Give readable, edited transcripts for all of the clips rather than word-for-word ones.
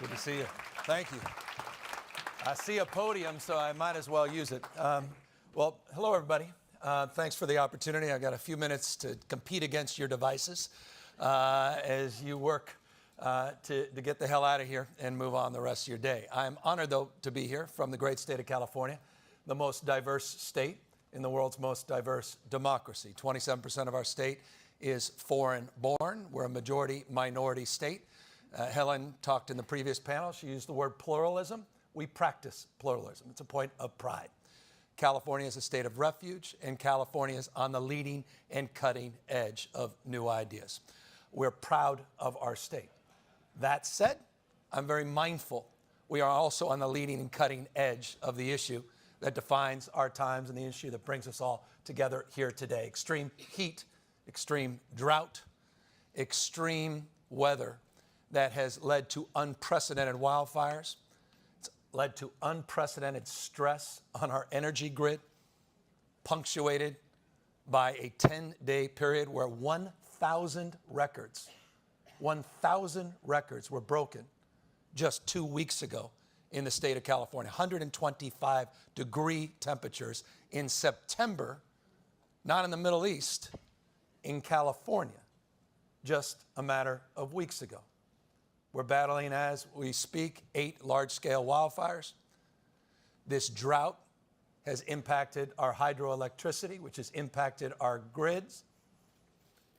Good to see you. Thank you. I see a podium, so I might as well use it. Well, hello, everybody. Thanks for the opportunity. I got a few minutes to compete against your devices as you work to get the hell out of here and move on the rest of your day. I'm honored, though, to be here from the great state of California, the most diverse state in the world's most diverse democracy. 27% of our state is foreign-born. We're a majority-minority state. Helen talked in the previous panel. She used the word pluralism. We practice pluralism. It's a point of pride. California is a state of refuge, and California is on the leading and cutting edge of new ideas. We're proud of our state. That said, I'm very mindful we are also on the leading and cutting edge of the issue that defines our times and the issue that brings us all together here today. Extreme heat, extreme drought, extreme weather that has led to unprecedented wildfires. It's led to unprecedented stress on our energy grid, punctuated by a 10-day period where 1,000 records were broken just 2 weeks ago in the state of California. 125-degree temperatures in September, not in the Middle East, in California, just a matter of weeks ago. We're battling, as we speak, 8 large-scale wildfires. This drought has impacted our hydroelectricity, which has impacted our grids.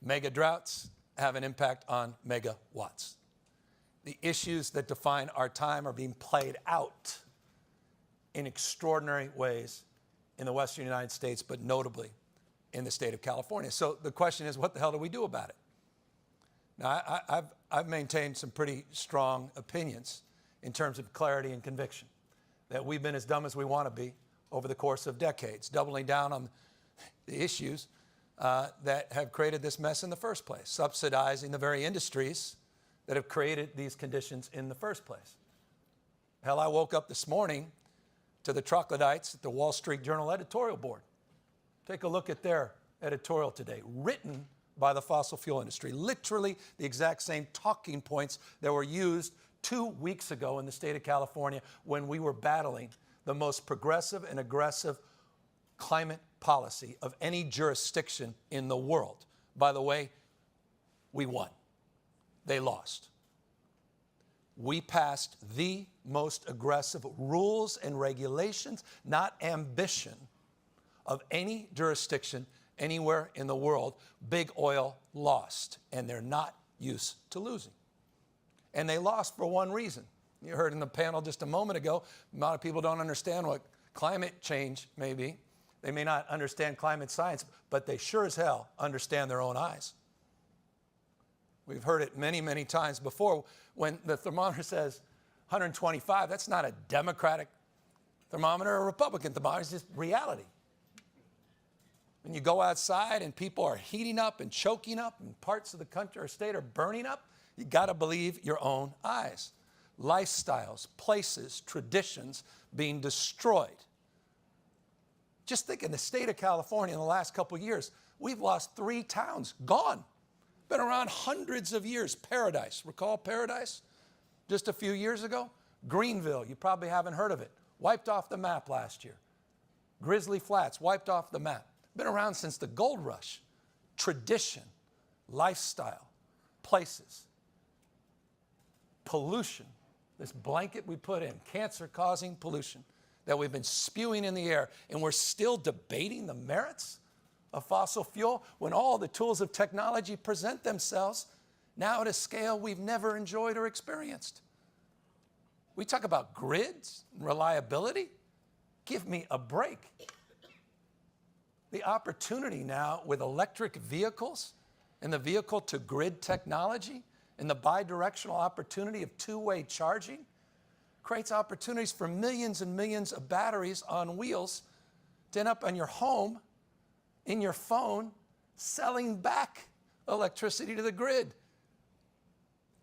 Mega droughts have an impact on megawatts. The issues that define our time are being played out in extraordinary ways in the western United States, but notably in the state of California. So the question is, what the hell do we do about it? Now, I've maintained some pretty strong opinions in terms of clarity and conviction, that we've been as dumb as we want to be over the course of decades, doubling down on the issues that have created this mess in the first place, subsidizing the very industries that have created these conditions in the first place. Hell, I woke up this morning to the troglodytes at the Wall Street Journal editorial board. Take a look at their editorial today, written by the fossil fuel industry. Literally the exact same talking points that were used 2 weeks ago in the state of California when we were battling the most progressive and aggressive climate policy of any jurisdiction in the world. By the way, we won. They lost. We passed the most aggressive rules and regulations, not ambition, of any jurisdiction anywhere in the world. Big oil lost, and they're not used to losing. And they lost for one reason. You heard in the panel just a moment ago, a lot of people don't understand what climate change may be. They may not understand climate science, but they sure as hell understand their own eyes. We've heard it many, many times before. When the thermometer says 125, that's not a Democratic thermometer or a Republican thermometer, it's just reality. When you go outside and people are heating up and choking up and parts of the country or state are burning up, you got to believe your own eyes. Lifestyles, places, traditions being destroyed. Just think in the state of California in the last couple of years, we've lost 3 towns, gone. Been around hundreds of years. Paradise, recall Paradise? Just a few years ago? Greenville, you probably haven't heard of it. Wiped off the map last year. Grizzly Flats, wiped off the map. Been around since the gold rush. Tradition, lifestyle, places, pollution, this blanket we put in, cancer-causing pollution that we've been spewing in the air, and we're still debating the merits of fossil fuel when all the tools of technology present themselves now at a scale we've never enjoyed or experienced. We talk about grids and reliability. Give me a break. The opportunity now with electric vehicles and the vehicle-to-grid technology and the bidirectional opportunity of two-way charging creates opportunities for millions and millions of batteries on wheels to end up on your home, in your phone, selling back electricity to the grid.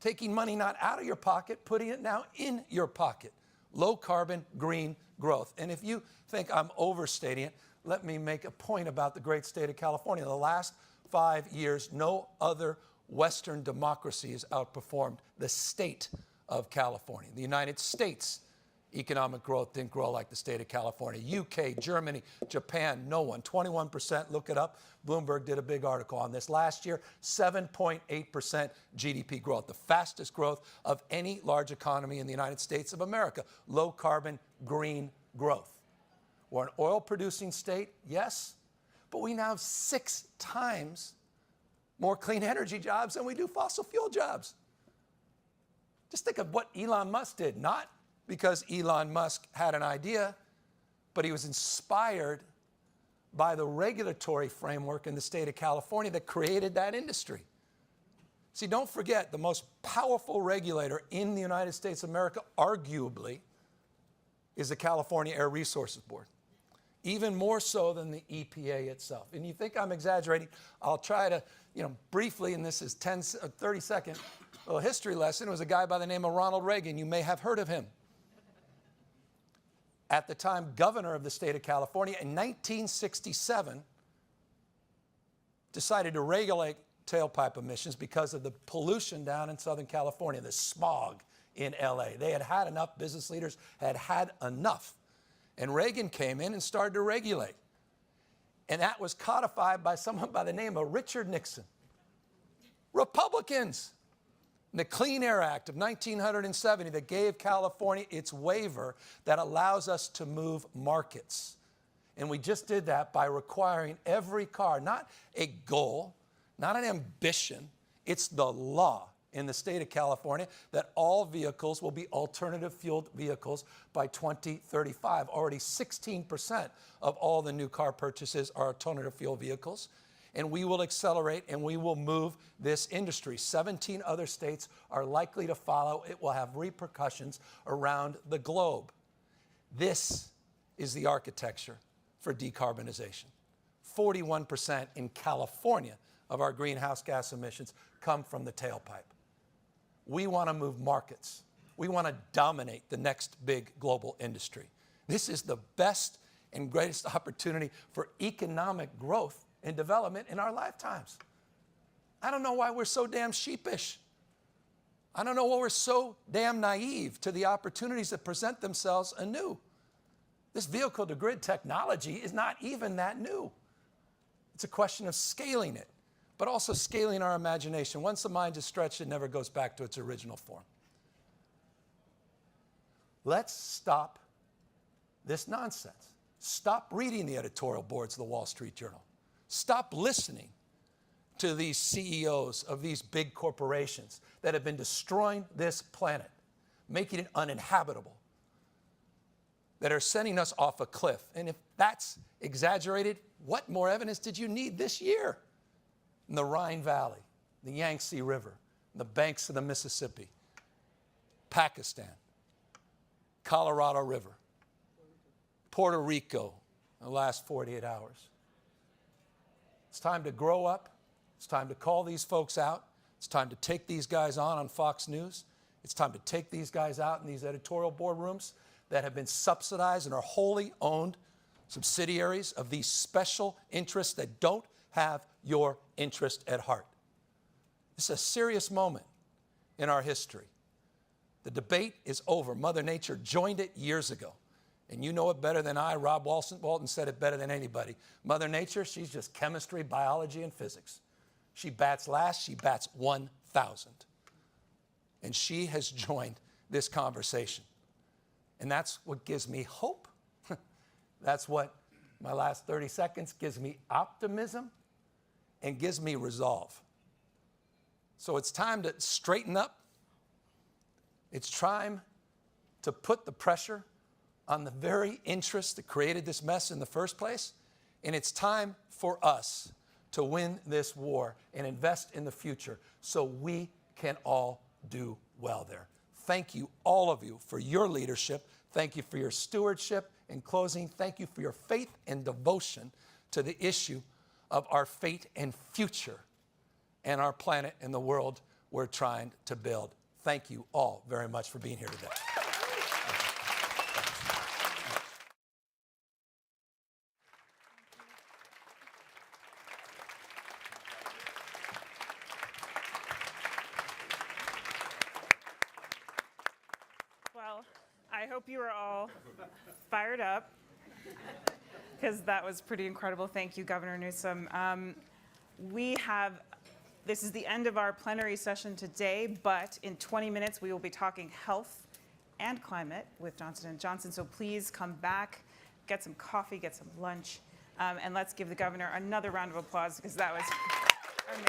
Taking money not out of your pocket, putting it now in your pocket. Low carbon, green growth. And if you think I'm overstating it, let me make a point about the great state of California. In the last 5 years, no other Western democcy has outperformed the state of California. The United States economic growth didn't grow like the state of California. UK, Germany, Japan, no one. 21%, look it up. Bloomberg did a big article on this. Last year, 7.8% GDP growth, the fastest growth of any large economy in the United States of America. Low carbon, green growth. We're an oil-producing state, yes, but we now have 6 times more clean energy jobs than we do fossil fuel jobs. Just think of what Elon Musk did, not because Elon Musk had an idea, but he was inspired by the regulatory framework in the state of California that created that industry. See, don't forget, the most powerful regulator in the United States of America, arguably, is the California Air Resources Board, even more so than the EPA itself. And you think I'm exaggerating, I'll try to, briefly, and this is 30-second little history lesson. It was a guy by the name of Ronald Reagan. You may have heard of him. At the time, governor of the state of California, in 1967, decided to regulate tailpipe emissions because of the pollution down in Southern California, the smog in LA. They had had enough, business leaders had had enough. And Reagan came in and started to regulate. And that was codified by someone by the name of Richard Nixon. Republicans. The Clean Air Act of 1970 that gave California its waiver that allows us to move markets. And we just did that by requiring every car, not a goal, not an ambition, it's the law in the state of California that all vehicles will be alternative fueled vehicles by 2035. Already 16% of all the new car purchases are alternative fuel vehicles. And we will accelerate and we will move this industry. 17 other states are likely to follow. It will have repercussions around the globe. This is the architecture for decarbonization. 41% in California of our greenhouse gas emissions come from the tailpipe. We want to move markets. We want to dominate the next big global industry. This is the best and greatest opportunity for economic growth and development in our lifetimes. I don't know why we're so damn sheepish. I don't know why we're so damn naive to the opportunities that present themselves anew. This vehicle-to-grid technology is not even that new. It's a question of scaling it, but also scaling our imagination. Once the mind is stretched, it never goes back to its original form. Let's stop this nonsense. Stop reading the editorial boards of the Wall Street Journal. Stop listening to these CEOs of these big corporations that have been destroying this planet, making it uninhabitable, that are sending us off a cliff. And if that's exaggerated, what more evidence did you need this year? In the Rhine Valley, the Yangtze River, the banks of the Mississippi, Pakistan, Colorado River, Puerto Rico, in the last 48 hours. It's time to grow up. It's time to call these folks out. It's time to take these guys on Fox News. It's time to take these guys out in these editorial boardrooms that have been subsidized and are wholly owned subsidiaries of these special interests that don't have your interest at heart. This is a serious moment in our history. The debate is over. Mother Nature joined it years ago. And you know it better than I. Rob Walton said it better than anybody. Mother Nature, she's just chemistry, biology, and physics. She bats last, she bats 1,000. And she has joined this conversation. And that's what gives me hope. That's what my last 30 seconds gives me optimism and gives me resolve. So it's time to straighten up. It's time to put the pressure on the very interests that created this mess in the first place. And it's time for us to win this war and invest in the future so we can all do well there. Thank you, all of you, for your leadership. Thank you for your stewardship. In closing, thank you for your faith and devotion to the issue of our fate and future and our planet and the world we're trying to build. Thank you all very much for being here today. Well, I hope you are all fired up, because that was pretty incredible. Thank you, Governor Newsom. This is the end of our plenary session today, but in 20 minutes we will be talking health and climate with Johnson & Johnson. So please come back, get some coffee, get some lunch, and let's give the governor another round of applause, because that was amazing.